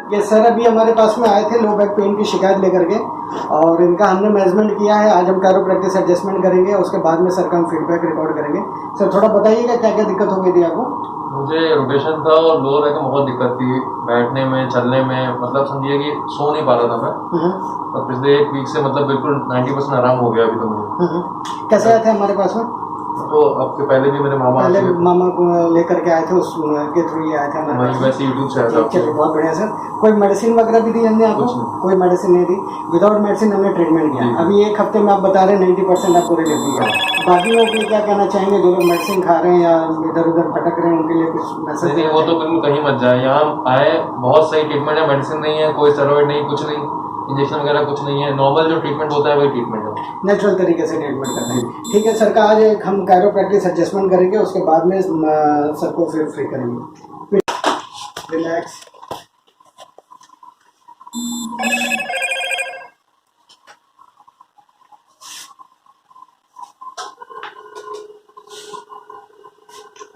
ये सर अभी हमारे पास में आए थे लो बैक पेन की शिकायत लेकर के, और इनका हमने मेजरमेंट किया है। आज हम कैरोप्रैक्टिस एडजस्टमेंट करेंगे, उसके बाद में सर का हम फीडबैक रिकॉर्ड करेंगे। सर थोड़ा बताइएगा क्या क्या दिक्कत हो गई थी आपको? मुझे रोटेशन था और लोअर बैक में बहुत दिक्कत थी, बैठने में, चलने में, मतलब समझिए कि सो नहीं पा रहा था मैं। और पिछले 1 वीक से मतलब बिल्कुल 90% आराम हो गया अभी तो मुझे। कैसे आए थे हमारे पास में? तो अब पहले भी मेरे मामा को लेकर के आए थे, उसके थ्रू ही आए थे हमारे पास। वैसे यूट्यूब से आया था। चलिए बहुत बढ़िया सर। कोई मेडिसिन वगैरह भी दी हमने आपको? कोई मेडिसिन नहीं दी, विदाउट मेडिसिन हमने ट्रीटमेंट किया। अभी 1 हफ्ते में आप बता रहे हैं 90% आपको रिलीफ दिया। बाकी लोगों के लिए क्या कहना चाहेंगे जो लोग मेडिसिन खा रहे हैं या इधर उधर भटक रहे हैं, उनके लिए कुछ मैसेज? नहीं, वो तो बिल्कुल कहीं मत जाए, यहाँ आए, बहुत सही ट्रीटमेंट है, मेडिसिन नहीं है, कोई स्टेरॉइड नहीं, कुछ नहीं, इंजेक्शन वगैरह कुछ नहीं है, नॉर्मल जो ट्रीटमेंट होता है वही ट्रीटमेंट है, नेचुरल तरीके से ट्रीटमेंट करते हैं। ठीक है सर का आज हम कैरोप्रैक्टिस एडजस्टमेंट करेंगे, उसके बाद में सर को फिर फ्री करेंगे। रिलैक्स,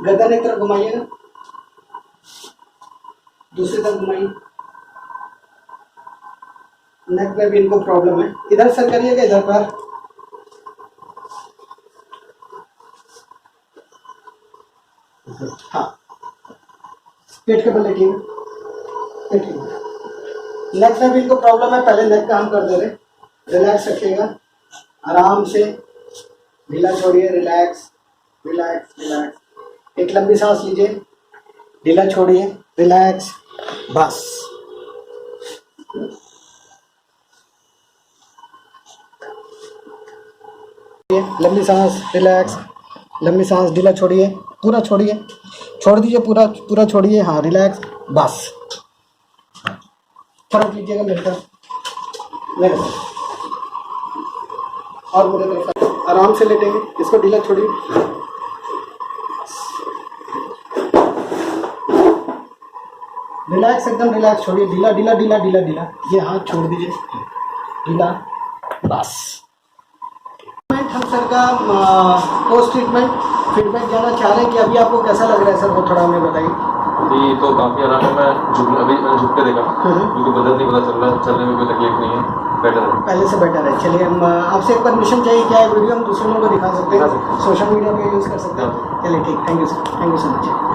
गर्दन एक तरफ घुमाइएगा, दूसरी तरफ घुमाइए। नेक में भी इनको प्रॉब्लम है, इधर सर करिएगा, इधर पर। हाँ, पेट के बल लेटिएगा, पेट के बल। नेक में भी इनको प्रॉब्लम है, पहले नेक का हम कर दे रहे। रिलैक्स रखिएगा, आराम से, ढीला छोड़िए, रिलैक्स रिलैक्स रिलैक्स। एक लंबी सांस लीजिए, ढीला छोड़िए, रिलैक्स, बस। लंबी सांस, रिलैक्स, लंबी सांस, ढीला छोड़िए, पूरा छोड़िए, छोड़ दीजिए, पूरा पूरा छोड़िए। हाँ, रिलैक्स, बस। फर्क लीजिएगा मेरे तरफ, मेरे तरफ और मेरे तरफ। आराम से लेटेंगे, इसको ढीला छोड़िए, रिलैक्स, एकदम रिलैक्स छोड़िए, ढीला ढीला ढीला ढीला ढीला। ये हाथ छोड़ दीजिए, ढीला, बस। हम सर का पोस्ट ट्रीटमेंट फीडबैक जाना चाह रहे हैं कि अभी आपको कैसा लग रहा है सर, वो थोड़ा हमें बताइए। अभी तो काफ़ी आराम है, अभी मैंने झुक के देखा, क्योंकि बदल नहीं पता चल रहा, चलने में कोई तकलीफ नहीं है, बेटर है, पहले से बेटर है। चलिए, हम आपसे एक परमिशन चाहिए, क्या वीडियो हम दूसरे लोगों को दिखा सकते हैं? सोशल मीडिया पे यूज़ कर सकते हैं? चलिए ठीक, thank you sir, thank you so much.